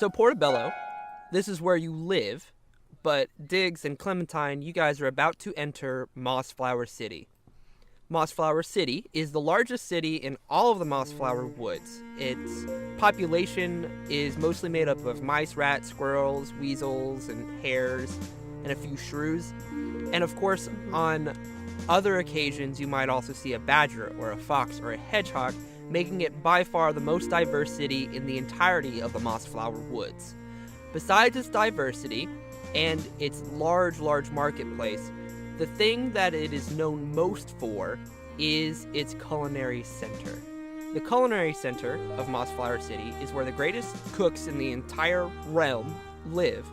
So Portobello, this is where you live, but Diggs and Clementine, you guys are about to enter Mossflower City. Mossflower City is the largest city in all of the Mossflower Woods. Its population is mostly made up of mice, rats, squirrels, weasels, and hares, and a few shrews. And of course, on other occasions, you might also see a badger or a fox or a hedgehog, making it by far the most diverse city in the entirety of the Mossflower Woods. Besides its diversity and its large marketplace, the thing that it is known most for is its culinary center. The culinary center of Mossflower City is where the greatest cooks in the entire realm live,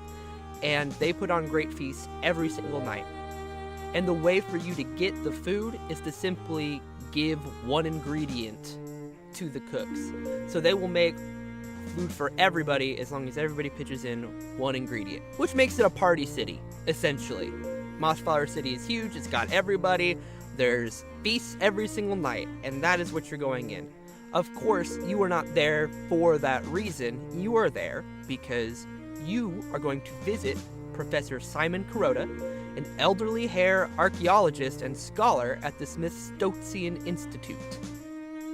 and they put on great feasts every single night. And the way for you to get the food is to simply give one ingredient to the cooks. So they will make food for everybody as long as everybody pitches in one ingredient, which makes it a party city, essentially. Mossflower City is huge, it's got everybody, there's feasts every single night, and that is what you're going in. Of course, you are not there for that reason, you are there because you are going to visit Professor Simon Kuroda, an elderly hair archaeologist and scholar at the Smithsonian Institute.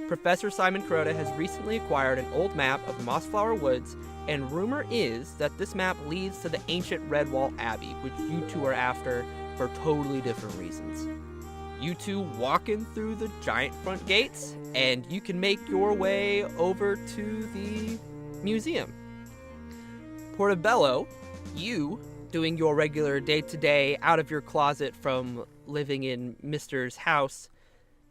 Professor Simon Kuroda has recently acquired an old map of the Mossflower Woods, and rumor is that this map leads to the ancient Redwall Abbey, which you two are after for totally different reasons. You two walk in through the giant front gates, and you can make your way over to the museum. Portobello, you, doing your regular day-to-day out of your closet from living in Mr.'s house,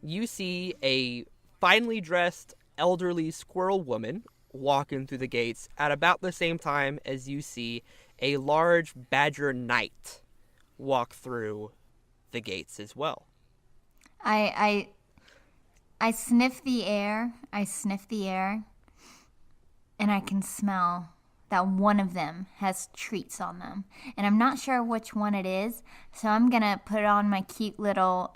you see a finely dressed elderly squirrel woman walk in through the gates at about the same time as you see a large badger knight walk through the gates as well. I sniff the air. And I can smell that one of them has treats on them. And I'm not sure which one it is, so I'm going to put on my cute little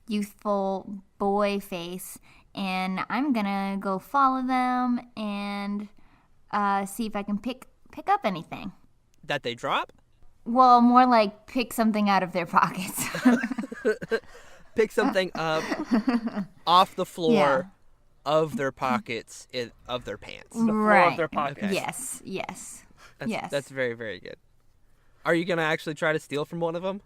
youthful boy face, and I'm going to go follow them and see if I can pick up anything. That they drop? Well, more like pick something out of their pockets. Pick something up off the floor of their pockets, of their pants. The floor of their pockets. Okay. Yes. That's very, very good. Are you going to actually try to steal from one of them?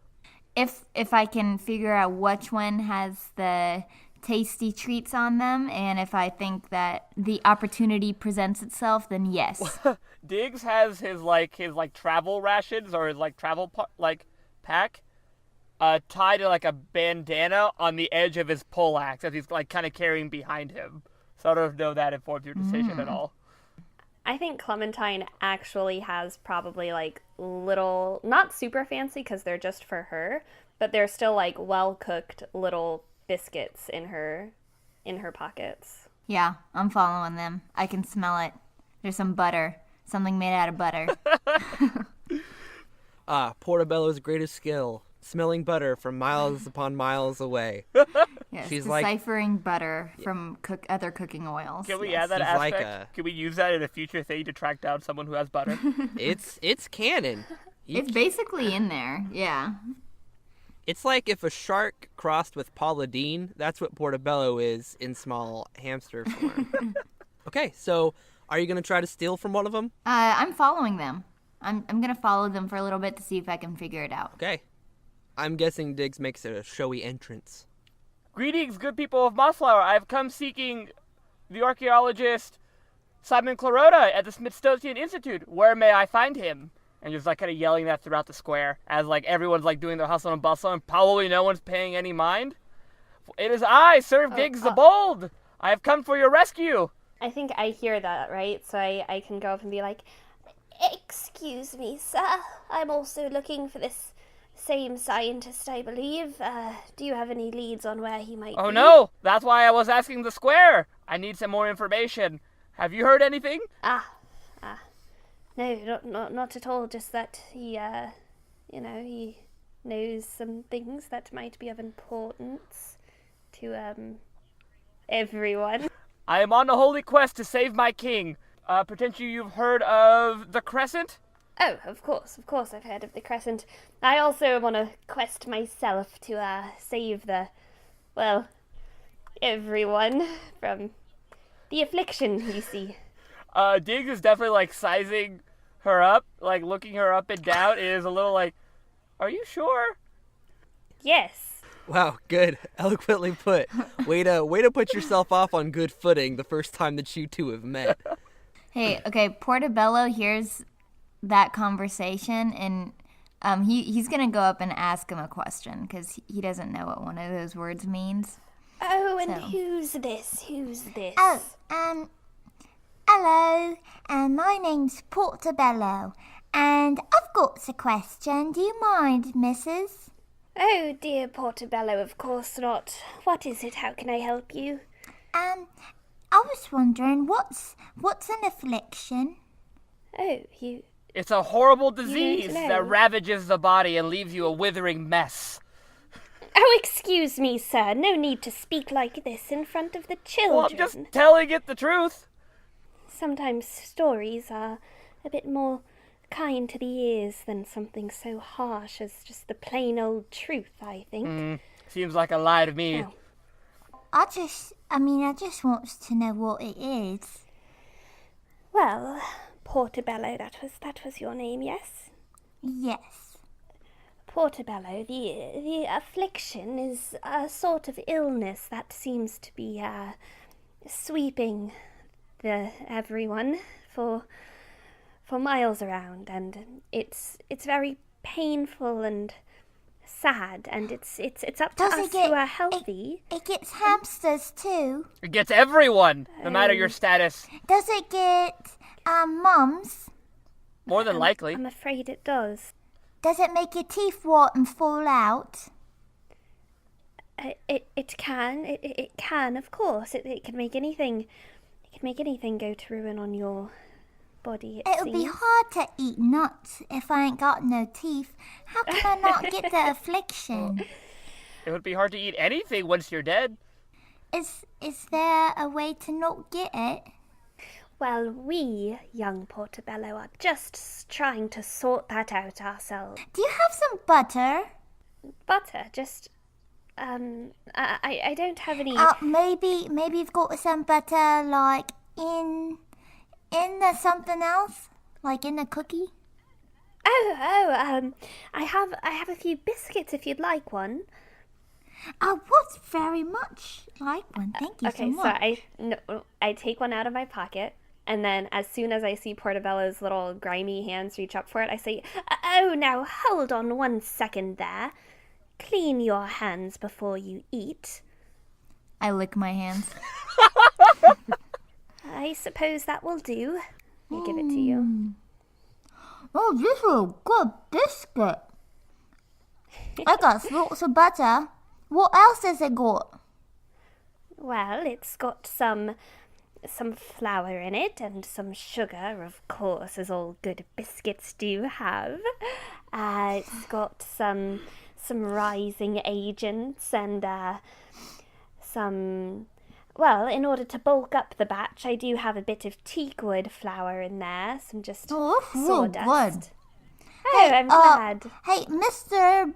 If I can figure out which one has the tasty treats on them, and if I think that the opportunity presents itself, then yes. Diggs has his travel rations or his travel pack tied to a bandana on the edge of his poleaxe as he's kind of carrying behind him. So I don't know if that informs your decision at all. I think Clementine actually has probably little, not super fancy because they're just for her, but they're still well-cooked little biscuits in her pockets. Yeah, I'm following them. I can smell it. There's some butter. Something made out of butter. Portobello's greatest skill, smelling butter from miles upon miles away. Yes, She's deciphering butter from other cooking oils. Can we add that aspect? Can we use that in a future thing to track down someone who has butter? It's canon. It's basically in there, yeah. It's like if a shark crossed with Paula Deen, that's what Portobello is in small hamster form. Okay, so are you going to try to steal from one of them? I'm following them. I'm going to follow them for a little bit to see if I can figure it out. Okay. I'm guessing Diggs makes a showy entrance. Greetings, good people of Mossflower. I've come seeking the archaeologist Simon Kuroda at the Smithsonian Institute. Where may I find him? And just kind of yelling that throughout the square as everyone's doing their hustle and bustle and probably no one's paying any mind. It is I, Sir Diggs the Bold. I have come for your rescue. I think I hear that, right? So I can go up and be like, "Excuse me, sir. I'm also looking for this same scientist, I believe. Do you have any leads on where he might be?" Oh no, that's why I was asking the square. I need some more information. Have you heard anything? No, not at all. Just that he knows some things that might be of importance to everyone. I am on a holy quest to save my king. Potentially you've heard of the Crescent? Oh, of course, I've heard of the Crescent. I also am on a quest myself to save everyone from the affliction, you see. Diggs is definitely, like, sizing her up, like, looking her up and down. It is a little like, are you sure? Yes. Wow, good. Eloquently put. Way to put yourself off on good footing the first time that you two have met. Hey, okay, Portobello hears that conversation, and he's going to go up and ask him a question, because he doesn't know what one of those words means. Oh, and So. who's this? Oh, hello, my name's Portobello, and I've got a question. Do you mind, missus? Oh, dear Portobello, of course not. What is it? How can I help you? I was wondering, what's an affliction? Oh, you... It's a horrible don't disease know. that ravages the body and leaves you a withering mess. Oh, excuse me, sir. No need to speak like this in front of the children. Well, I'm just telling it the truth. Sometimes stories are a bit more kind to the ears than something so harsh as just the plain old truth, I think. Seems like a lie to me. Oh. I just wants to know what it is. Well, Portobello, that was your name, yes? Yes. Portobello, the affliction is a sort of illness that seems to be sweeping everyone for miles around, and it's very painful and sad, and it's up to us who are healthy. It gets hamsters too. It gets everyone, no matter your status. Does it get mums? More than likely. I'm afraid it does. Does it make your teeth rot and fall out? It can, of course. It can make anything. It can make anything go to ruin on your body. It'll be hard to eat nuts if I ain't got no teeth. How can I not get the affliction? It would be hard to eat anything once you're dead. Is there a way to not get it? Well, we, young Portobello, are just trying to sort that out ourselves. Do you have some butter? Butter, just I don't have any. Maybe you've got some butter like in the something else, like in a cookie. I have a few biscuits if you'd like one. I would very much like one. Thank you so much. I take one out of my pocket, and then as soon as I see Portobello's little grimy hands reach up for it, I say, "Oh, now hold on one second there. Clean your hands before you eat." I lick my hands. I suppose that will do. I give it to you. Oh, this is a good biscuit. I got lots of butter. What else has it got? Well, it's got some flour in it and some sugar, of course, as all good biscuits do have. It's got some rising agents and some... Well, in order to bulk up the batch, I do have a bit of teakwood flour in there, some just that's real sawdust. good. Oh, I'm glad. Hey, Mr.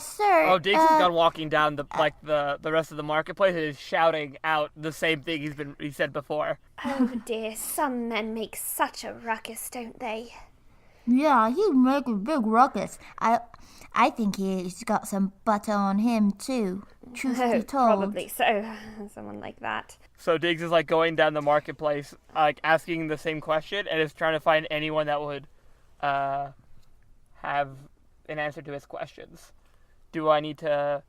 Sir. Oh, Diggs has gone walking down the rest of the marketplace and is shouting out the same thing he said before. Oh dear, some men make such a ruckus, don't they? Yeah, he make a big ruckus. I think he's got some butter on him too. Truth be told. Probably so. Someone like that. So Diggs is like going down the marketplace, like asking the same question, and is trying to find anyone that would have an answer to his questions. Do I need to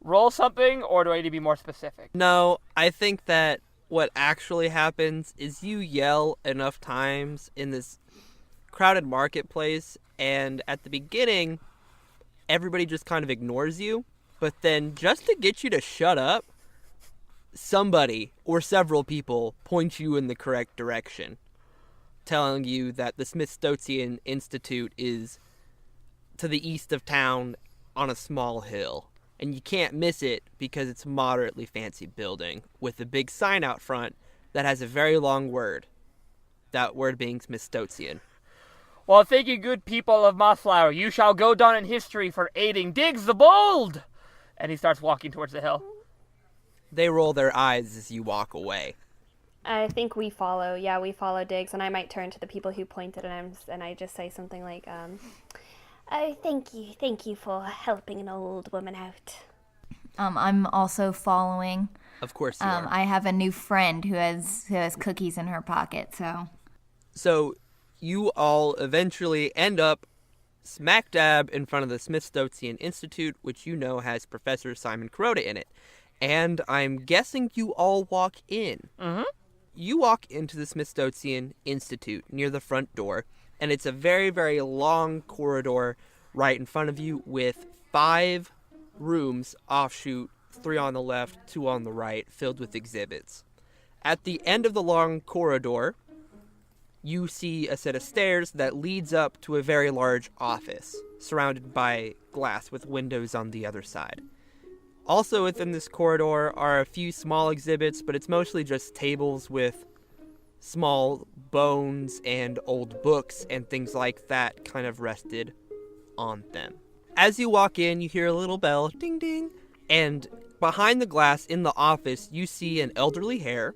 roll something, or do I need to be more specific? No, I think that what actually happens is you yell enough times in this crowded marketplace, and at the beginning, everybody just kind of ignores you. But then, just to get you to shut up, somebody or several people point you in the correct direction, telling you that the Smithsonian Institute is to the east of town on a small hill. And you can't miss it because it's a moderately fancy building with a big sign out front that has a very long word without word being Smithsonian. Well, thank you, good people of Mossflower. You shall go down in history for aiding Diggs the Bold. And he starts walking towards the hill. They roll their eyes as you walk away. I think we follow. Yeah, we follow Diggs, and I might turn to the people who pointed, and I just say something like, "Oh, thank you for helping an old woman out." I'm also following. Of course you are. I have a new friend who has cookies in her pocket, so. So you all eventually end up smack dab in front of the Smithsonian Institute, which you know has Professor Simon Kuroda in it. And I'm guessing you all walk in. Mm-hmm. You walk into the Smithsonian Institute near the front door, and it's a very, very long corridor right in front of you with 5 rooms offshoot, 3 on the left, 2 on the right, filled with exhibits. At the end of the long corridor, you see a set of stairs that leads up to a very large office, surrounded by glass with windows on the other side. Also within this corridor are a few small exhibits, but it's mostly just tables with small bones and old books and things like that kind of rested on them. As you walk in, you hear a little bell, ding ding, and behind the glass in the office, you see an elderly hare,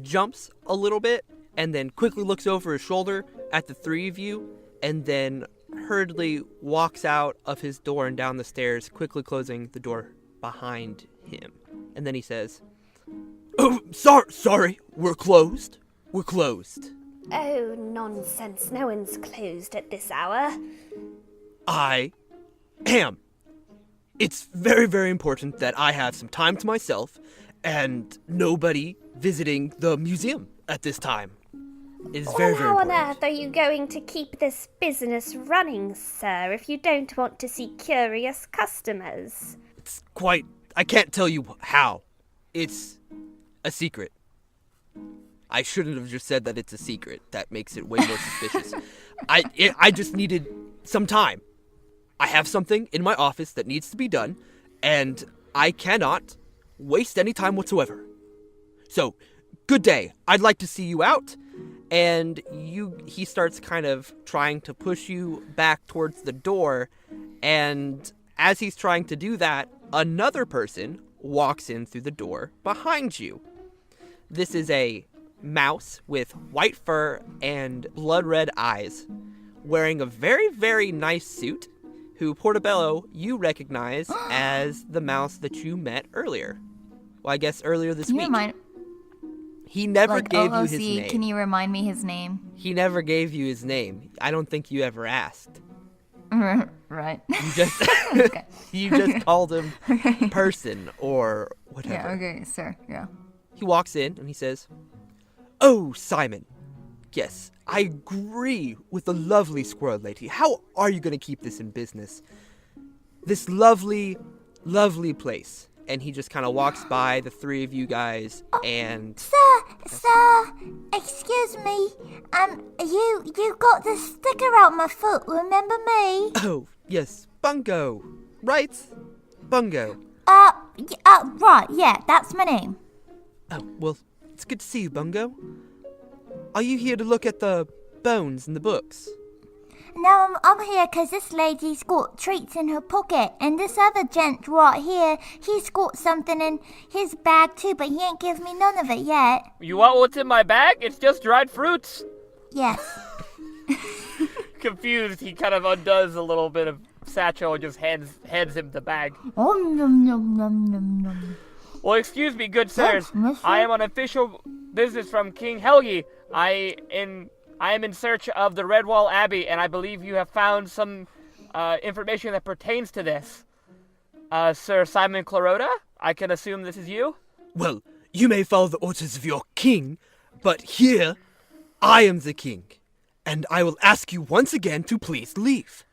jumps a little bit, and then quickly looks over his shoulder at the 3 of you, and then hurriedly walks out of his door and down the stairs, quickly closing the door behind him. And then he says, "Oh, sorry, we're closed. We're closed." Oh, nonsense. No one's closed at this hour. I am. It's very, very important that I have some time to myself and nobody visiting the museum at this time. It is very, very How on important. earth are you going to keep this business running, sir, if you don't want to see curious customers? It's quite... I can't tell you how. It's a secret. I shouldn't have just said that it's a secret. That makes it way more suspicious. I just needed some time. I have something in my office that needs to be done, and I cannot waste any time whatsoever. So, good day. I'd like to see you out. And he starts kind of trying to push you back towards the door, and as he's trying to do that, another person walks in through the door behind you. This is a mouse with white fur and blood red eyes, wearing a very, very nice suit, who, Portobello, you recognize as the mouse that you met earlier. Well, I guess earlier this week. He never gave you his name. Can you remind me his name? He never gave you his name. I don't think you ever asked. Right. You just you just called him person or whatever. Yeah, okay, sir, yeah. He walks in and he says, "Oh, Simon. Yes, I agree with the lovely squirrel lady. How are you going to keep this in business? This lovely, lovely place." And he just kind of walks by the 3 of you guys and... Sir, excuse me. You got the sticker out my foot, remember me? Oh, yes, Bungo. Right? Bungo. Right, yeah, that's my name. Oh, well, it's good to see you, Bungo. Are you here to look at the bones in the books? No, I'm here 'cause this lady's got treats in her pocket, and this other gent right here, he's got something in his bag too, but he ain't give me none of it yet. You want what's in my bag? It's just dried fruits. Yes. Confused, he kind of undoes a little bit of satchel and just hands him the bag. Oh, nom, nom, nom, nom, nom. Well, excuse me, good sirs. Yes, I am on official business from King Helgi. I am in search of the Redwall Abbey, and I believe you have found some information that pertains to this. Sir Simon Kuroda, I can assume this is you? Well, you may follow the orders of your king, but here, I am the king, and I will ask you once again to please leave.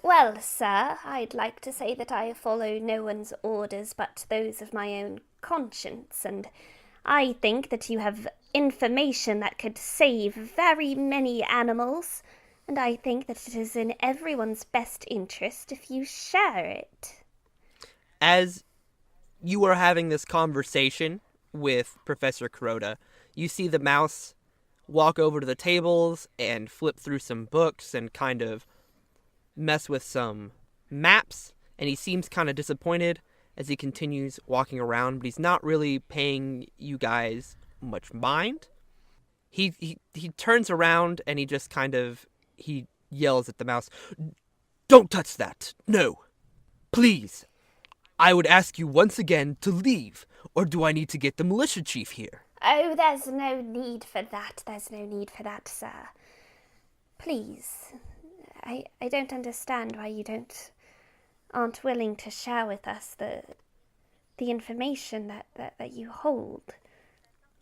Well, sir, I'd like to say that I follow no one's orders but those of my own conscience, and I think that you have information that could save very many animals, and I think that it is in everyone's best interest if you share it. As you are having this conversation with Professor Kuroda, you see the mouse walk over to the tables and flip through some books and kind of mess with some maps, and he seems kind of disappointed as he continues walking around, but he's not really paying you guys much mind. He turns around and he just he yells at the mouse, "Don't touch that! No! Please! I would ask you once again to leave, or do I need to get the militia chief here?" Oh, there's no need for that. There's no need for that, sir. Please. I don't understand why you aren't willing to share with us the information that you hold.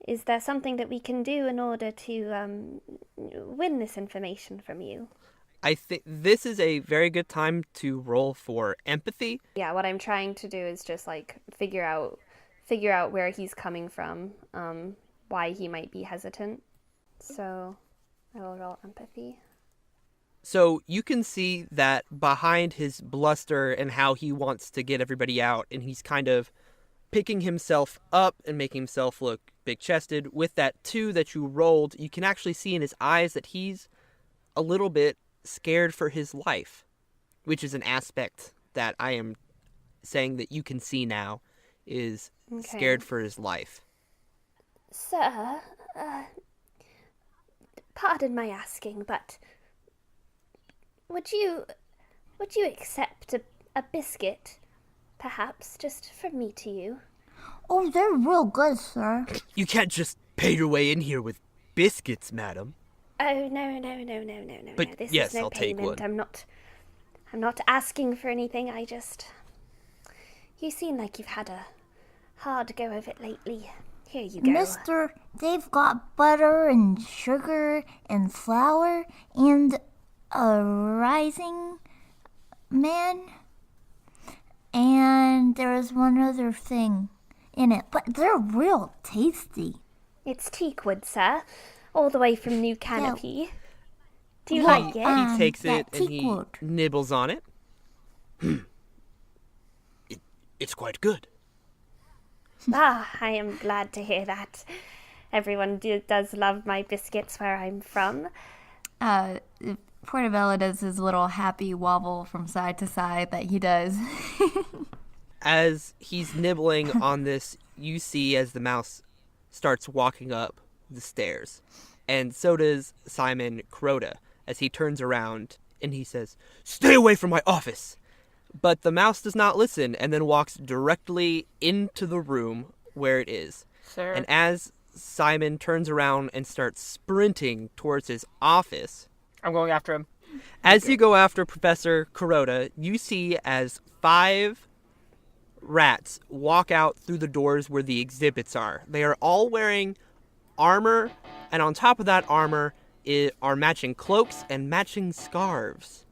Is there something that we can do in order to win this information from you? I think this is a very good time to roll for empathy. Yeah, what I'm trying to do is just like figure out where he's coming from, why he might be hesitant. So I will roll empathy. So you can see that behind his bluster and how he wants to get everybody out, and he's kind of picking himself up and making himself look big-chested. With that 2 that you rolled, you can actually see in his eyes that he's a little bit scared for his life, which is an aspect that I am saying that you can see now is scared for his life. Sir, pardon my asking, but would you accept a biscuit, perhaps, just from me to you? Oh, they're real good, sir. You can't just pay your way in here with biscuits, madam. Oh, no. But This yes, is no I'll take payment. one. I'm not asking for anything. You seem like you've had a hard go of it lately. Here you go. Mister, they've got butter and sugar and flour and a rising man. And there's one other thing in it, but they're real tasty. It's teakwood, sir. All the way from New Canopy. Do you Well, like it? He takes that it and he teakwood. nibbles on it. It's quite good. Ah, I am glad to hear that. Everyone does love my biscuits where I'm from. Portobello does his little happy wobble from side to side that he does. As he's nibbling on this, you see as the mouse starts walking up the stairs. And so does Simon Crota as he turns around and he says, "Stay away from my office!" But the mouse does not listen and then walks directly into the room where it is. Sir. And as Simon turns around and starts sprinting towards his office, I'm going after him. as you go after Professor Kuroda, you see as 5 rats walk out through the doors where the exhibits are. They are all wearing armor, and on top of that armor are matching cloaks and matching scarves.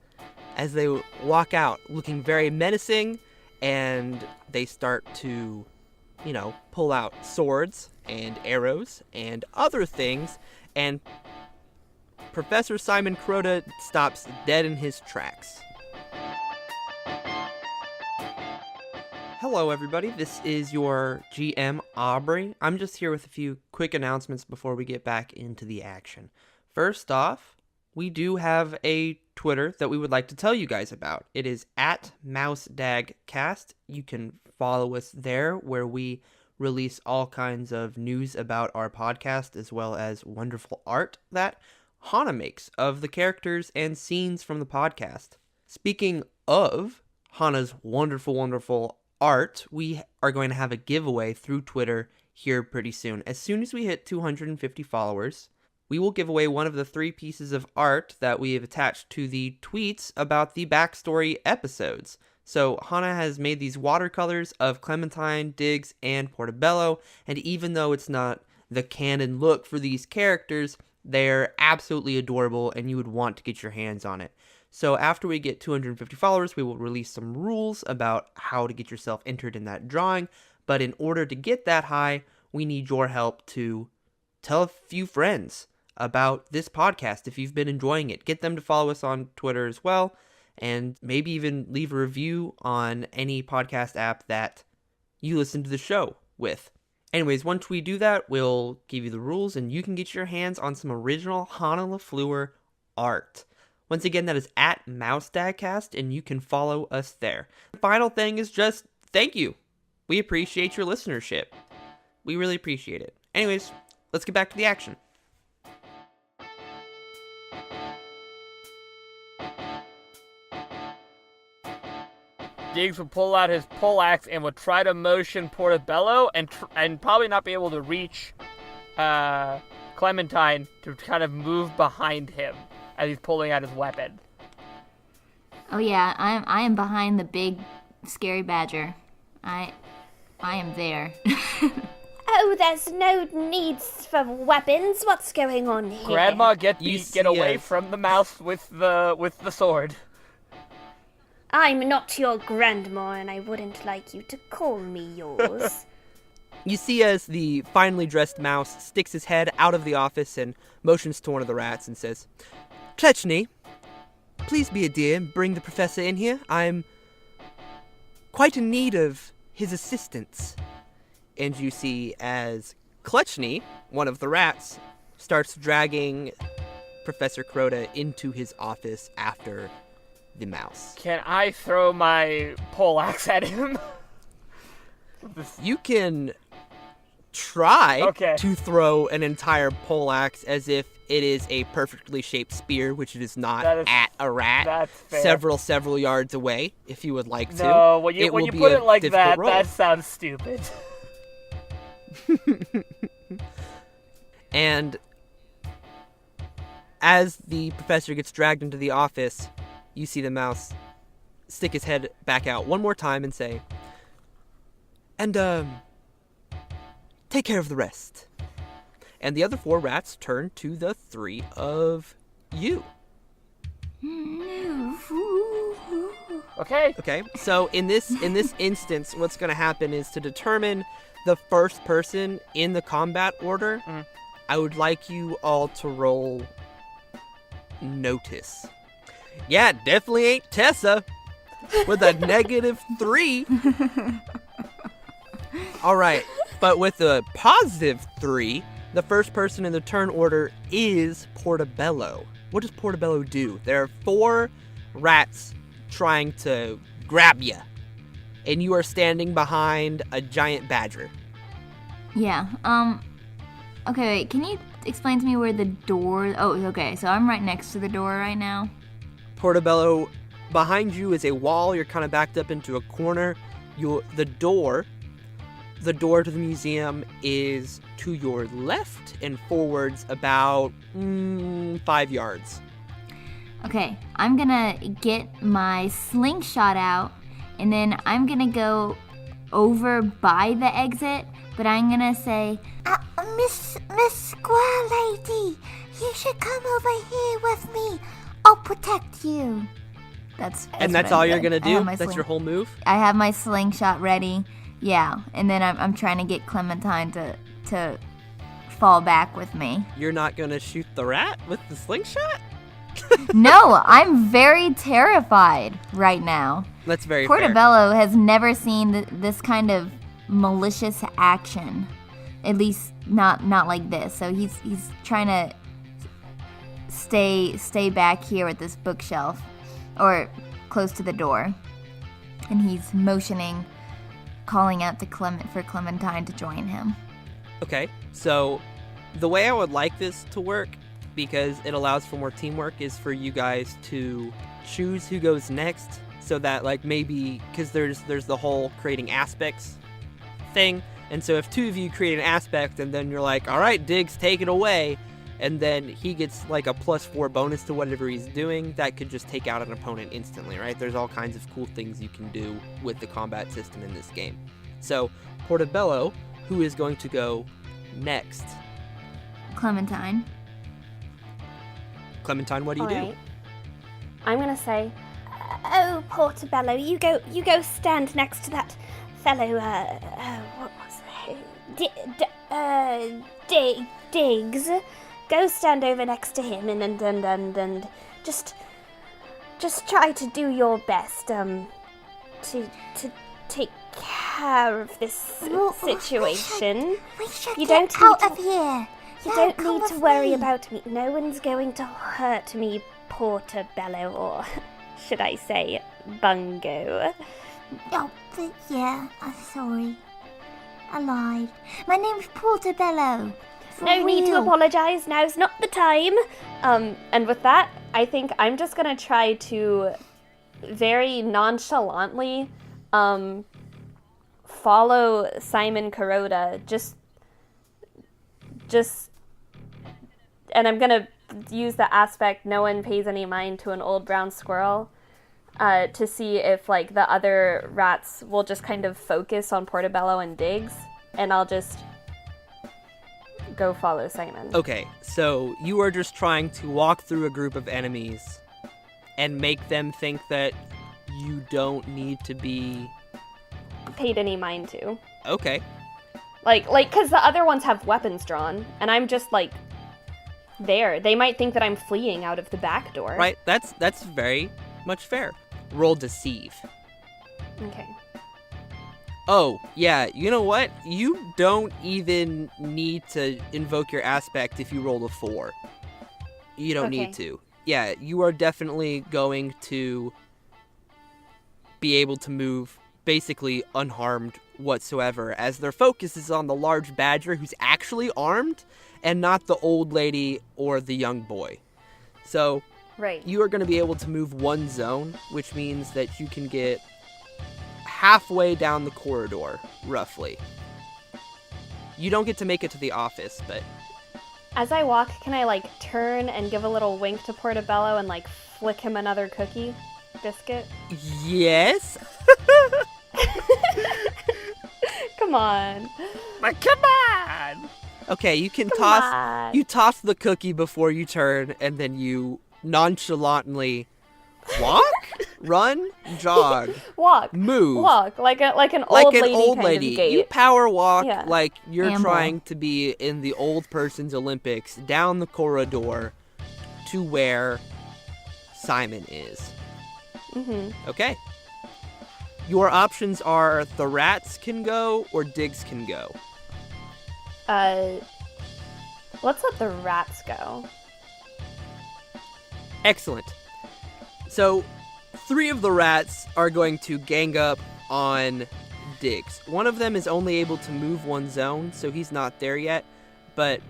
As they walk out, looking very menacing, and they start to, pull out swords and arrows and other things, and Professor Simon Crota stops dead in his tracks. Hello, everybody. This is your GM, Aubrey. I'm just here with a few quick announcements before we get back into the action. First off, we do have a Twitter that we would like to tell you guys about. It is at MouseDagCast. You can follow us there, where we release all kinds of news about our podcast, as well as wonderful art that Hannah makes of the characters and scenes from the podcast. Speaking of Hannah's wonderful art, we are going to have a giveaway through Twitter here pretty soon. As soon as we hit 250 followers, we will give away one of the 3 pieces of art that we have attached to the tweets about the backstory episodes. So Hannah has made these watercolors of Clementine, Diggs, and Portobello, and even though it's not the canon look for these characters, they're absolutely adorable and you would want to get your hands on it. So after we get 250 followers, we will release some rules about how to get yourself entered in that drawing. But in order to get that high, we need your help to tell a few friends about this podcast. If you've been enjoying it, get them to follow us on Twitter as well, and maybe even leave a review on any podcast app that you listen to the show with. Anyways, once we do that, we'll give you the rules and you can get your hands on some original Hana LaFleur art. Once again, that is at MouseDagcast, and you can follow us there. The final thing is just thank you. We appreciate your listenership. We really appreciate it. Anyways, let's get back to the action. Diggs would pull out his poleaxe and would try to motion Portobello and probably not be able to reach Clementine to kind of move behind him as he's pulling out his weapon. Oh yeah, I am behind the big scary badger. I am there. Oh, there's no need for weapons. What's going on here? Grandma, get away us. from the mouse with the sword. I'm not your grandma, and I wouldn't like you to call me yours. You see as the finely dressed mouse sticks his head out of the office and motions to one of the rats and says, "Cletchney, please be a dear and bring the professor in here. I'm quite in need of his assistance." And you see as Cletchney, one of the rats, starts dragging Professor Crota into his office after the mouse. Can I throw my poleaxe at him? You can try Okay. to throw an entire poleaxe as if it is a perfectly shaped spear, which it is not, That is- at a rat that's fair. several yards away, if you would like to. No, when you will be put a it like difficult that, roll. that sounds stupid. And as the professor gets dragged into the office, you see the mouse stick his head back out one more time and say, "And, take care of the rest." And the other 4 rats turn to the 3 of you. Okay. Okay, so in this instance, what's going to happen is to determine the first person in the combat order, I would like you all to roll notice. Yeah, it definitely ain't Tessa with a -3. All right, but with a +3, the first person in the turn order is Portobello. What does Portobello do? There are 4 rats trying to grab you, and you are standing behind a giant badger. Yeah. Okay, wait. Can you explain to me where the door? Oh, okay. So I'm right next to the door right now. Portobello, behind you is a wall. You're kind of backed up into a corner. The door to the museum is to your left and forwards about 5 yards. Okay, I'm gonna get my slingshot out, and then I'm gonna go over by the exit, but I'm gonna say, Miss Square Lady, you should come over here with me. I'll protect you. that's And that's what all I'm you're gonna I have do? my That's your whole move? I have my slingshot ready. Yeah, and then I'm trying to get Clementine to fall back with me. You're not gonna shoot the rat with the slingshot? No, I'm very terrified right now. That's very fair. Portobello has never seen this kind of malicious action, at least not like this. So he's trying to stay back here at this bookshelf, or close to the door, and he's motioning, calling out to for Clementine to join him. Okay, so the way I would like this to work, because it allows for more teamwork, is for you guys to choose who goes next, so that like maybe, because there's the whole creating aspects thing, and so if 2 of you create an aspect and then you're like, all right, Diggs, take it away, and then he gets like a +4 bonus to whatever he's doing, that could just take out an opponent instantly, right? There's all kinds of cool things you can do with the combat system in this game. So Portobello, who is going to go next? Clementine. Clementine, what do you All do? right. I'm gonna say, oh, Portobello, you go stand next to that fellow. What was it? Diggs. Go stand over next to him and just try to do your best to take care of this situation. We should You get don't out need of here. You Yeah, don't come need to with worry me. about me. No one's going to hurt me, Portobello, or should I say, Bungo. Oh, yeah, I'm sorry. I lied. My name's Portobello. For No need to real. apologize. Now's not the time. And with that, I think I'm just gonna try to very nonchalantly follow Simon Kuroda. Just, and I'm gonna use the aspect no one pays any mind to an old brown squirrel. To see if, like, the other rats will just kind of focus on Portobello and Diggs, and I'll just go follow Simon. Okay, so you are just trying to walk through a group of enemies and make them think that you don't need to be... Paid any mind to. Okay. Like, because the other ones have weapons drawn, and I'm just, like, there. They might think that I'm fleeing out of the back door. Right, that's very much fair. Roll deceive. Okay. Oh, yeah, you know what? You don't even need to invoke your aspect if you roll a 4. You don't Okay. need to. Yeah, you are definitely going to be able to move basically unharmed whatsoever, as their focus is on the large badger who's actually armed and not the old lady or the young boy. So Right. you are going to be able to move one zone, which means that you can get halfway down the corridor, roughly. You don't get to make it to the office, but... As I walk, can I, like, turn and give a little wink to Portobello and, like, flick him another cookie biscuit? Yes? Come on. Like, come on! Okay, you can Come toss... on. You toss the cookie before you turn, and then you nonchalantly walk, run, jog, Walk. move. Walk. Like an Like old an lady old kind lady. of gait. You power walk Yeah. like you're Amble. trying to be in the old person's Olympics down the corridor to where Simon is. Mm-hmm. Okay. Your options are the rats can go or Diggs can go. Let's let the rats go. Excellent. So, 3 of the rats are going to gang up on Diggs. One of them is only able to move one zone, so he's not there yet. But,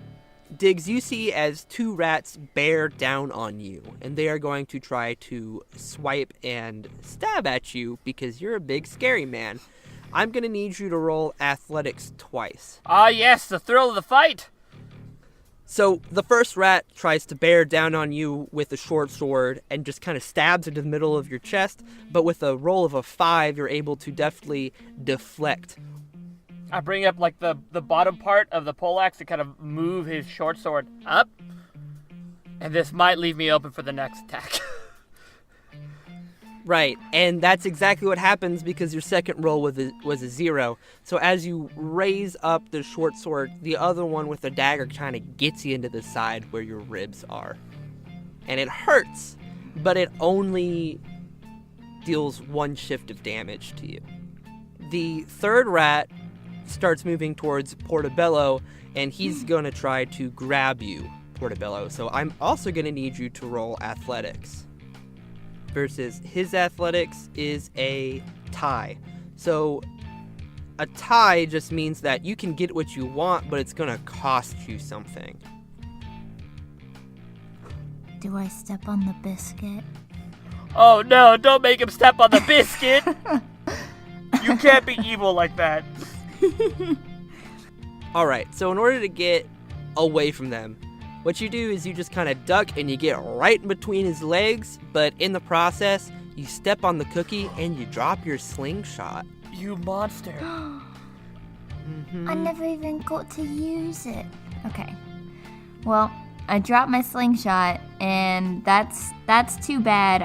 Diggs, you see as 2 rats bear down on you, and they are going to try to swipe and stab at you because you're a big, scary man. I'm going to need you to roll athletics twice. Ah, yes, the thrill of the fight! So the first rat tries to bear down on you with a short sword and just kind of stabs into the middle of your chest, but with a roll of a 5, you're able to deftly deflect. I bring up, like, the bottom part of the poleaxe to kind of move his short sword up. And this might leave me open for the next attack. Right, and that's exactly what happens because your second roll was a 0. So as you raise up the short sword, the other one with the dagger kind of gets you into the side where your ribs are. And it hurts, but it only deals 1 shift of damage to you. The third rat starts moving towards Portobello, and he's going to try to grab you, Portobello. So I'm also going to need you to roll athletics. Versus his athletics is a tie. So a tie just means that you can get what you want, but it's going to cost you something. Do I step on the biscuit? Oh no, don't make him step on the biscuit! You can't be evil like that. Alright, so in order to get away from them, what you do is you just kind of duck and you get right in between his legs, but in the process, you step on the cookie and you drop your slingshot. You monster. I never even got to use it. Okay. Well, I dropped my slingshot, and that's too bad.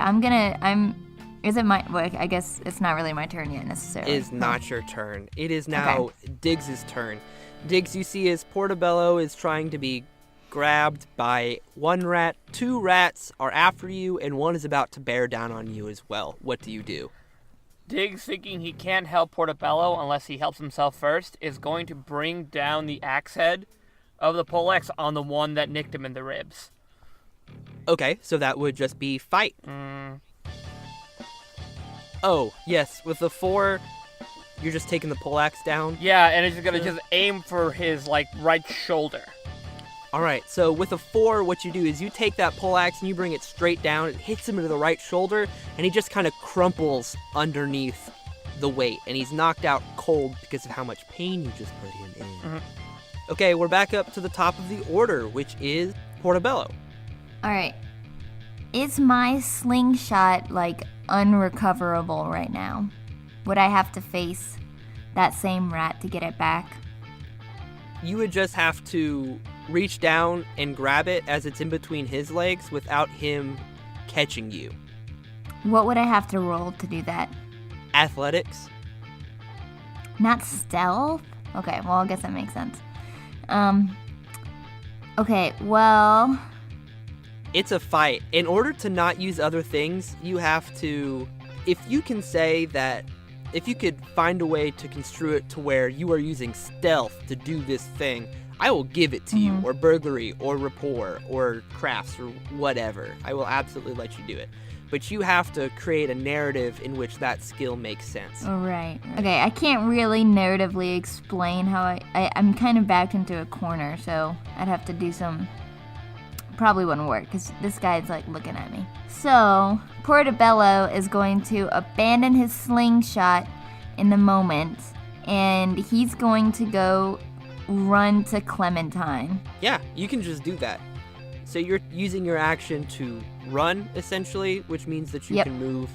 Is it my? Well, I guess it's not really my turn yet necessarily. It is not your turn. It is now Diggs' turn. Diggs, you see as Portobello is trying to be grabbed by 1 rat. 2 rats are after you, and 1 is about to bear down on you as well. What do you do? Diggs, thinking he can't help Portobello unless he helps himself first, is going to bring down the axe head of the poleaxe on the one that nicked him in the ribs. Okay, so that would just be fight. Oh, yes, with the 4, you're just taking the poleaxe down? Yeah, and it's going to just aim for his, right shoulder. All right, so with a 4, what you do is you take that poleaxe and you bring it straight down. It hits him into the right shoulder, and he just kind of crumples underneath the weight, and he's knocked out cold because of how much pain you just put him in. Mm-hmm. Okay, we're back up to the top of the order, which is Portobello. All right. Is my slingshot, unrecoverable right now? Would I have to face that same rat to get it back? You would just have to reach down and grab it as it's in between his legs without him catching you. What would I have to roll to do that? Athletics. Not stealth? Okay, well, I guess that makes sense. Okay, well... It's a fight. In order to not use other things, you have to... If you can say that... If you could find a way to construe it to where you are using stealth to do this thing, I will give it to you, or burglary, or rapport, or crafts, or whatever. I will absolutely let you do it. But you have to create a narrative in which that skill makes sense. Oh, right. Okay, I can't really narratively explain how I'm kind of backed into a corner, so I'd have to do some... Probably wouldn't work, because this guy's, looking at me. So, Portobello is going to abandon his slingshot in the moment, and he's going to go run to Clementine. Yeah, you can just do that. So you're using your action to run, essentially, which means that you can move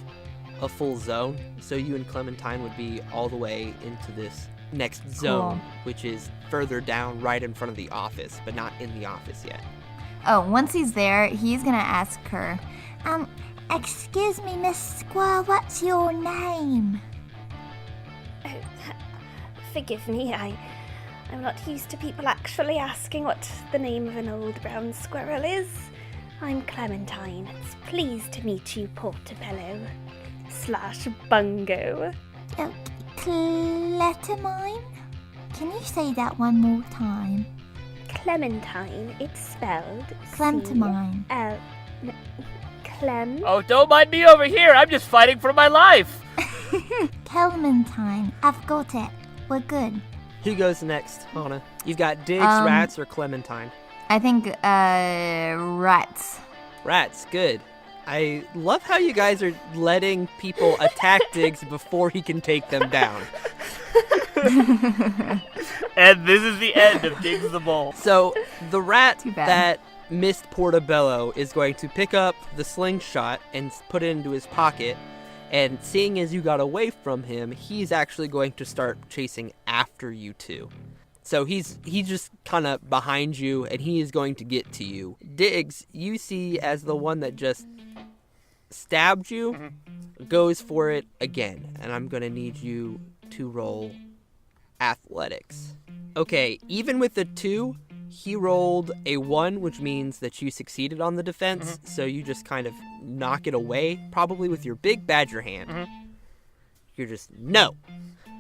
a full zone. So you and Clementine would be all the way into this next zone, which is further down right in front of the office, but not in the office yet. Oh, once he's there, he's going to ask her, Excuse me, Miss Squirrel, what's your name? Oh, forgive me, I'm not used to people actually asking what the name of an old brown squirrel is. I'm Clementine. It's pleased to meet you, Portobello / Bungo. Oh, Clementine? Can you say that one more time? Clementine. It's spelled Clementine. Clem. Oh, don't mind me over here. I'm just fighting for my life. Clementine. I've got it. We're good. Who goes next, Hannah? You've got Diggs, Rats, or Clementine? I think, rats. Rats, good. I love how you guys are letting people attack Diggs before he can take them down. And this is the end of Diggs the Mole. So, the rat that missed Portobello is going to pick up the slingshot and put it into his pocket. And seeing as you got away from him, he's actually going to start chasing after you two. So he's just kind of behind you, and he is going to get to you. Diggs, you see as the one that just stabbed you, goes for it again. And I'm going to need you to roll athletics. Okay, even with the 2, he rolled a 1, which means that you succeeded on the defense. So you just kind of knock it away, probably with your big badger hand. You're just, no.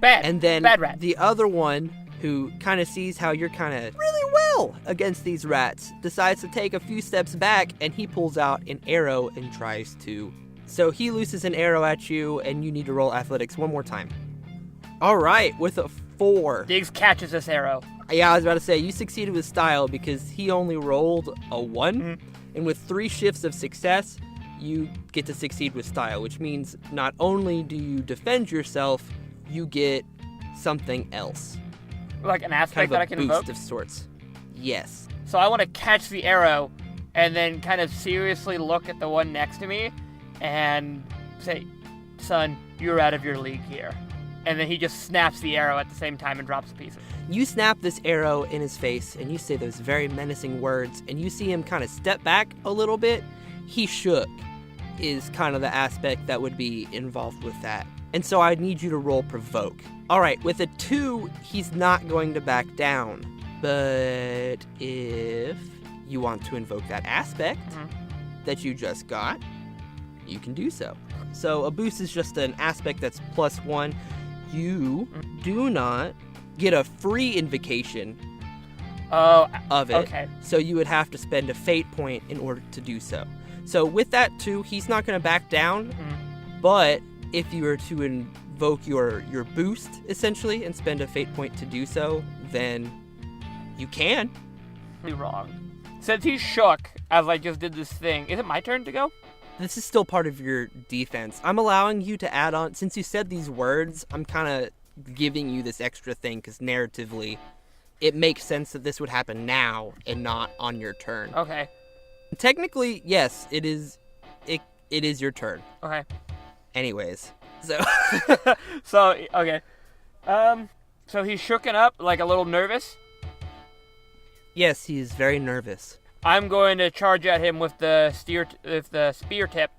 Bad. And then Bad rat. the other one, who kind of sees how you're kind of really well against these rats, decides to take a few steps back, and he pulls out an arrow and tries to. So he looses an arrow at you, and you need to roll athletics one more time. All right, with a 4. Diggs catches this arrow. Yeah, I was about to say, you succeeded with style because he only rolled a 1. And with 3 shifts of success, you get to succeed with style, which means not only do you defend yourself, you get something else. Like an aspect Kind of that a I can boost invoke? of sorts. Yes. So I want to catch the arrow and then kind of seriously look at the one next to me and say, son, you're out of your league here. And then he just snaps the arrow at the same time and drops a piece of it. You snap this arrow in his face, and you say those very menacing words, and you see him kind of step back a little bit. He shook is kind of the aspect that would be involved with that. And so I need you to roll provoke. All right, with a 2, he's not going to back down. But if you want to invoke that aspect that you just got, you can do so. So a boost is just an aspect that's +1. You do not get a free invocation of it. Okay. So you would have to spend a fate point in order to do so. So with that too, he's not going to back down. But if you were to invoke your boost essentially and spend a fate point to do so, then you can. Be wrong. Since he's shook as I just did this thing, is it my turn to go? This is still part of your defense. I'm allowing you to add on, since you said these words, I'm kind of giving you this extra thing because narratively, it makes sense that this would happen now and not on your turn. Okay. Technically, yes, it is your turn. Okay. Anyways, so So, okay. So he's shooken up, like a little nervous. yes, he is very nervous. I'm going to charge at him with the spear tip.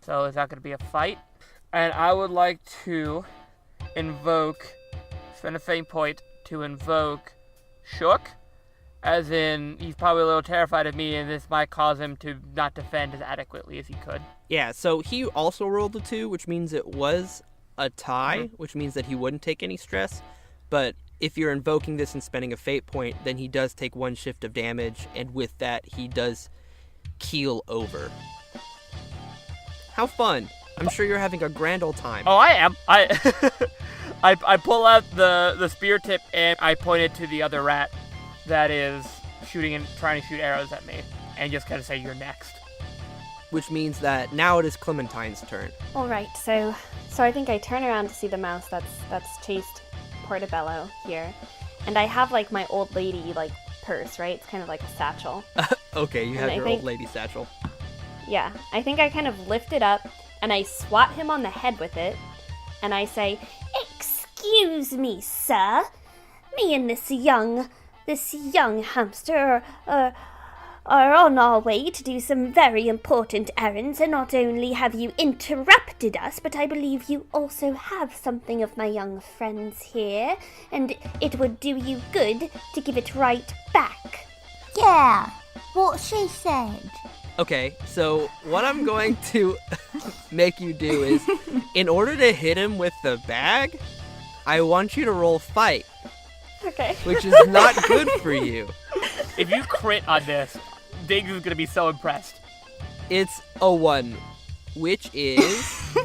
So is that going to be a fight? And I would like to spend a fate point to invoke shook. As in, he's probably a little terrified of me, and this might cause him to not defend as adequately as he could. Yeah, so he also rolled a 2, which means it was a tie, which means that he wouldn't take any stress. But if you're invoking this and spending a fate point, then he does take 1 shift of damage, and with that, he does keel over. How fun. I'm sure you're having a grand old time. Oh, I am. I pull out the spear tip, and I point it to the other rat that is shooting and trying to shoot arrows at me, and just kind of say, "You're next." Which means that now it is Clementine's turn. All right, so I think I turn around to see the mouse that's chased Portobello here, and I have like my old lady like purse, right? It's kind of like a satchel. Okay, you have And I your think- old lady satchel. Yeah, I think I kind of lift it up and I swat him on the head with it, and I say, Excuse me, sir. Me and this young hamster are on our way to do some very important errands, and not only have you interrupted us, but I believe you also have something of my young friend's here, and it would do you good to give it right back. Yeah, what she said. Okay, so what I'm going to make you do is, in order to hit him with the bag, I want you to roll fight, okay. which is not good for you. If you crit on this, Diggs is gonna be so impressed. It's a 1, which is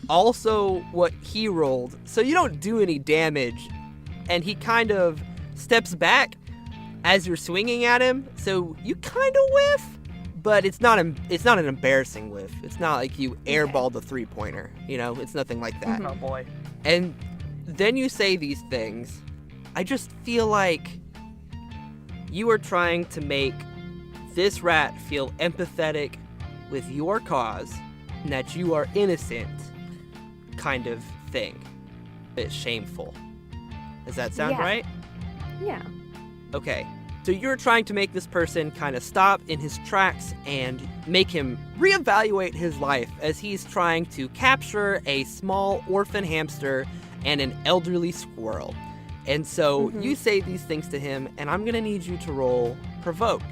also what he rolled. So you don't do any damage, and he kind of steps back as you're swinging at him. So you kind of whiff, but it's not an embarrassing whiff. It's not like you airballed a 3-pointer. You know, it's nothing like that. Oh boy. And then you say these things. I just feel like you are trying to make this rat feel empathetic with your cause and that you are innocent, kind of thing. It's shameful. Does that sound Yeah. right? Yeah. Okay. So you're trying to make this person kind of stop in his tracks and make him reevaluate his life as he's trying to capture a small orphan hamster and an elderly squirrel. And so you say these things to him, and I'm going to need you to roll provoke.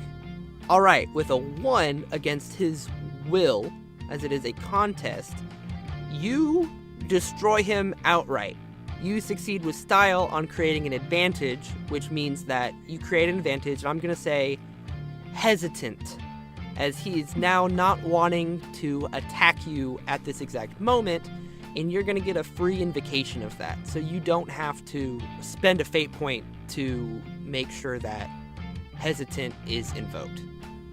All right, with a 1 against his will, as it is a contest, you destroy him outright. You succeed with style on creating an advantage, which means that you create an advantage, and I'm going to say hesitant, as he is now not wanting to attack you at this exact moment, and you're going to get a free invocation of that. So you don't have to spend a fate point to make sure that hesitant is invoked.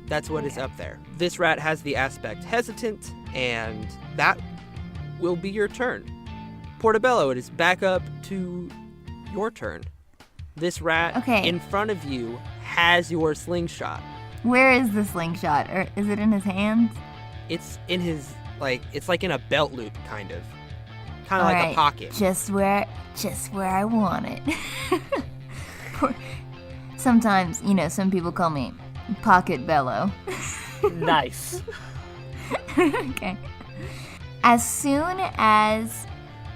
That's what is up there. This rat has the aspect hesitant, and that will be your turn. Portobello, it is back up to your turn. This rat Okay. in front of you has your slingshot. Where is the slingshot? Or is it in his hands? It's in his, it's like in a belt loop, kind of like a Alright, pocket. Just where I want it. Sometimes, some people call me Pocket Bello. Nice. Okay. As soon as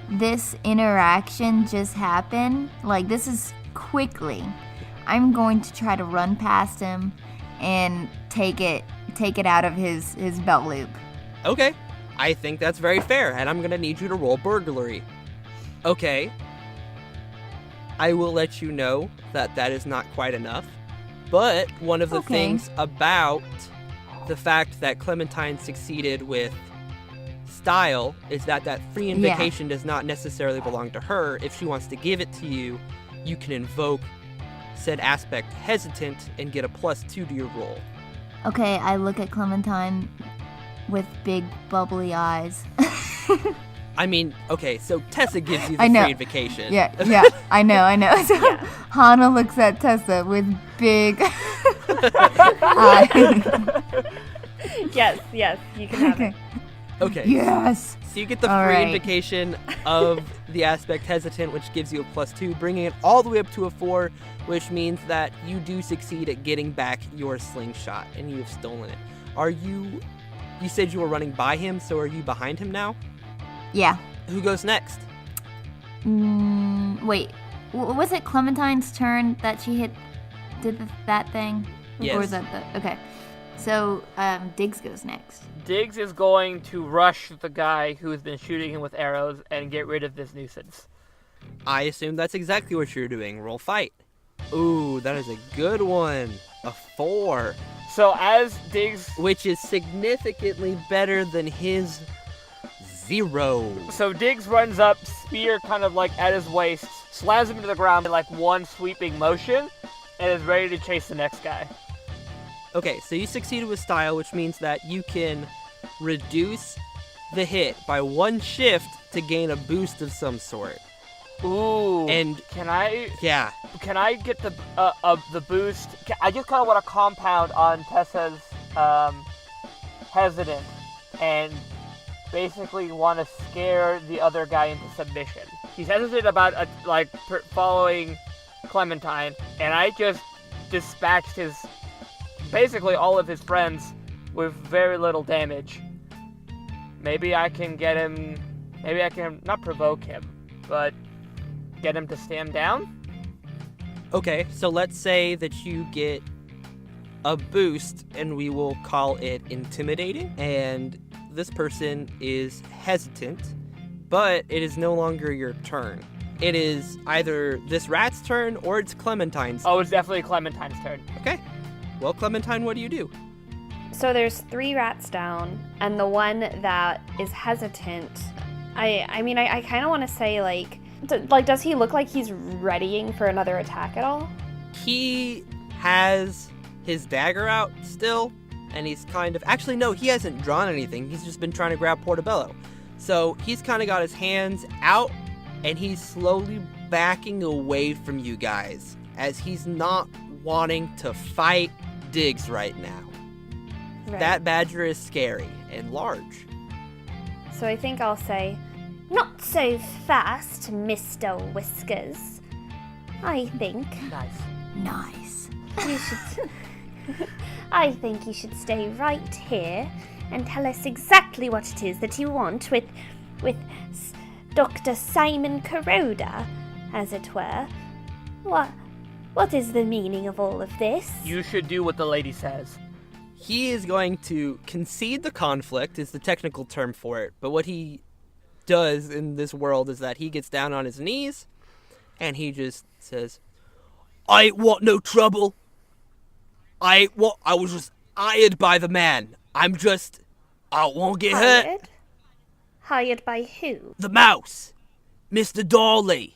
this interaction just happened, this is quickly, I'm going to try to run past him and take it out of his belt loop. Okay. I think that's very fair, and I'm gonna need you to roll burglary. Okay. I will let you know that that is not quite enough. But one of the things about the fact that Clementine succeeded with style is that free invocation does not necessarily belong to her. If she wants to give it to you, you can invoke said aspect hesitant and get a +2 to your roll. Okay, I look at Clementine with big bubbly eyes. I mean, okay, so Tessa gives you the I know. free invocation. Yeah, I know. So Hana looks at Tessa with big eyes. Yes, you can have it. Okay. Yes. So you get the All free right. invocation of the aspect hesitant, which gives you a +2, bringing it all the way up to a 4, which means that you do succeed at getting back your slingshot, and you have stolen it. You said you were running by him, so are you behind him now? Yeah. Who goes next? Wait. Was it Clementine's turn that she did that thing? Yes. Or was that okay. So, Diggs goes next. Diggs is going to rush the guy who has been shooting him with arrows and get rid of this nuisance. I assume that's exactly what you're doing. Roll fight. Ooh, that is a good one. A 4. So as Diggs... Which is significantly better than his 0. So Diggs runs up, spear kind of like at his waist, slams him to the ground in like one sweeping motion, and is ready to chase the next guy. Okay, so you succeeded with style, which means that you can reduce the hit by 1 shift to gain a boost of some sort. Ooh. And can I get the boost? I just kind of want to compound on Tessa's hesitant and basically want to scare the other guy into submission. He's hesitant about following Clementine, and I just dispatched basically all of his friends with very little damage. Maybe I can get him. Maybe I can not provoke him, but get him to stand down? Okay, so let's say that you get a boost, and we will call it intimidating, and this person is hesitant, but it is no longer your turn. It is either this rat's turn or it's Clementine's. Oh, it's definitely Clementine's turn. Okay. Well, Clementine, what do you do? So there's 3 rats down, and the one that is hesitant, I mean, I kind of want to say, does he look like he's readying for another attack at all? He has his dagger out still, and he's kind of... Actually, no, he hasn't drawn anything. He's just been trying to grab Portobello. So he's kind of got his hands out, and he's slowly backing away from you guys, as he's not wanting to fight Diggs right now. Right. That badger is scary and large. So I think I'll say, Not so fast, Mr. Whiskers. I think Nice. you should... I think you should stay right here and tell us exactly what it is that you want with Dr. Simon Kuroda, as it were. What is the meaning of all of this? You should do what the lady says. He is going to concede the conflict, is the technical term for it, but what he does in this world is that he gets down on his knees and he just says, I ain't want no trouble. I was just hired by the man. I won't get hurt. Hired? Hired by who? The mouse. Mr. Darley.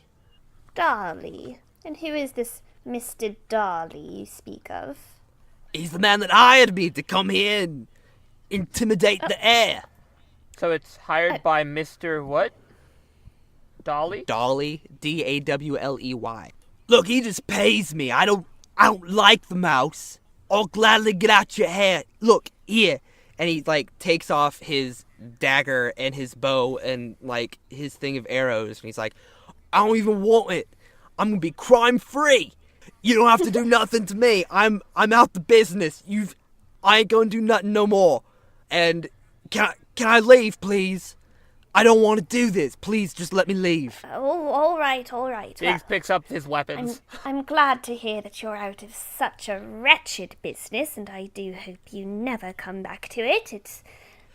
Darley. And who is this Mr. Darley you speak of? He's the man that hired me to come here and intimidate the air. So it's hired by Mr. what? Dolly? Dolly, Dawley. Look, he just pays me. I don't like the mouse. I'll gladly get out your hair. Look, here. And he, takes off his dagger and his bow and, his thing of arrows. And he's like, I don't even want it. I'm going to be crime-free. You don't have to do nothing to me. I'm out the business. I ain't going to do nothing no more. And can I leave, please? I don't want to do this. Please, just let me leave. Oh, all right. Diggs picks up his weapons. I'm glad to hear that you're out of such a wretched business, and I do hope you never come back to it.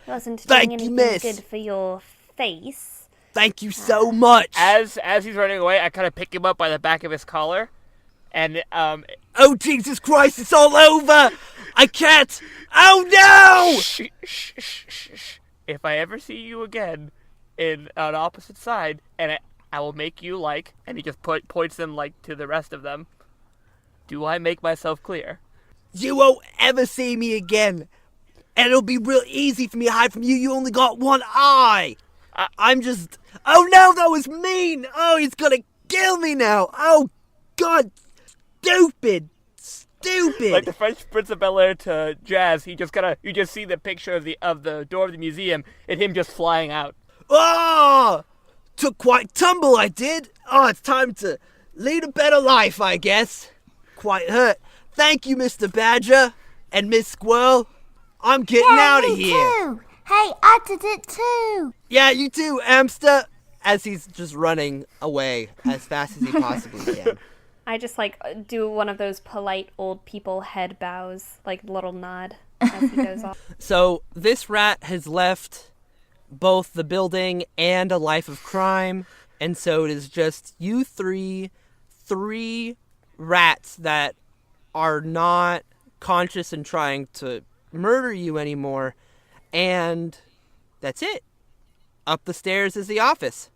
Wasn't Thank doing you, anything miss. good for your face. Thank you so much. As he's running away, I kind of pick him up by the back of his collar, and Oh, Jesus Christ, it's all over! I can't! Oh, no! shh. If I ever see you again on opposite side, and I will make you like, and he just points them like to the rest of them. Do I make myself clear? You won't ever see me again. And it'll be real easy for me to hide from you. You only got one eye. I'm just... Oh, no, that was mean. Oh, he's gonna kill me now. Oh, God. Stupid. Like the French Prince of Bel-Air to Jazz, you just see the picture of the door of the museum and him just flying out. Oh, took quite tumble, I did. Oh, it's time to lead a better life, I guess. Quite hurt. Thank you, Mr. Badger and Miss Squirrel. I'm getting out of here. Too. Hey, I did it too. Yeah, you too, Amster. As he's just running away as fast as he possibly can. I just like do one of those polite old people head bows, like little nod as he goes off. So this rat has left both the building and a life of crime, and so it is just you three rats that are not conscious and trying to murder you anymore, and that's it. Up the stairs is the office.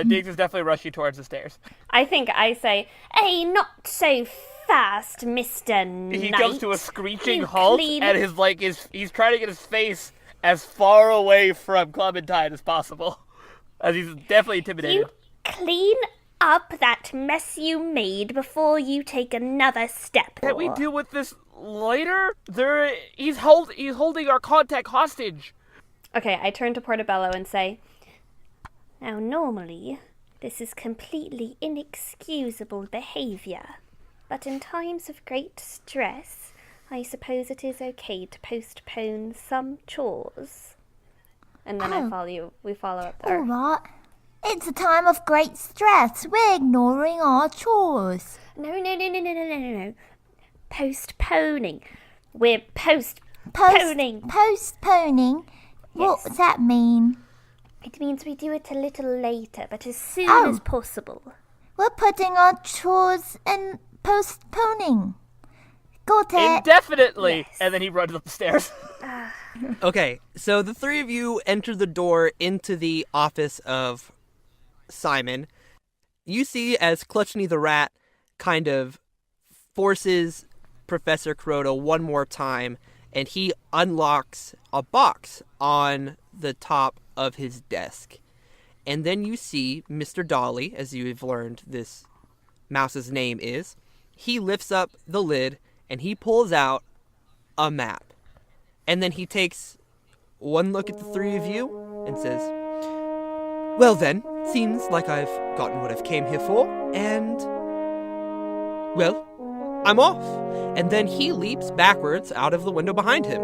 Diggs is definitely rushing towards the stairs. I think I say, Hey, not so fast, Mr. Knight. He comes to a screeching You halt, clean- and he's trying to get his face as far away from Clementine as possible, as he's definitely intimidated. You clean up that mess you made before you take another step. Can't we deal with this later? He's holding our contact hostage. okay, I turn to Portobello and say, Now, normally, this is completely inexcusable behavior, but in times of great stress, I suppose it is okay to postpone some chores. and then we follow up All there. right. It's a time of great stress. We're ignoring our chores. No. Postponing. We're postponing. Postponing? What Yes. does that mean? It means we do it a little later, but as soon Oh. as possible. We're putting our chores in postponing. Got it. Indefinitely. Yes. And then he runs up the stairs. Okay, so the three of you enter the door into the office of Simon. You see as Clutchney the Rat kind of forces Professor Kuroda one more time, and he unlocks a box on the top of his desk. And then you see Mr. Dolly, as you have learned this mouse's name is. He lifts up the lid, and he pulls out a map. And then he takes one look at the three of you and says, well then, seems like I've gotten what I've came here for, and, well, I'm off. And then he leaps backwards out of the window behind him.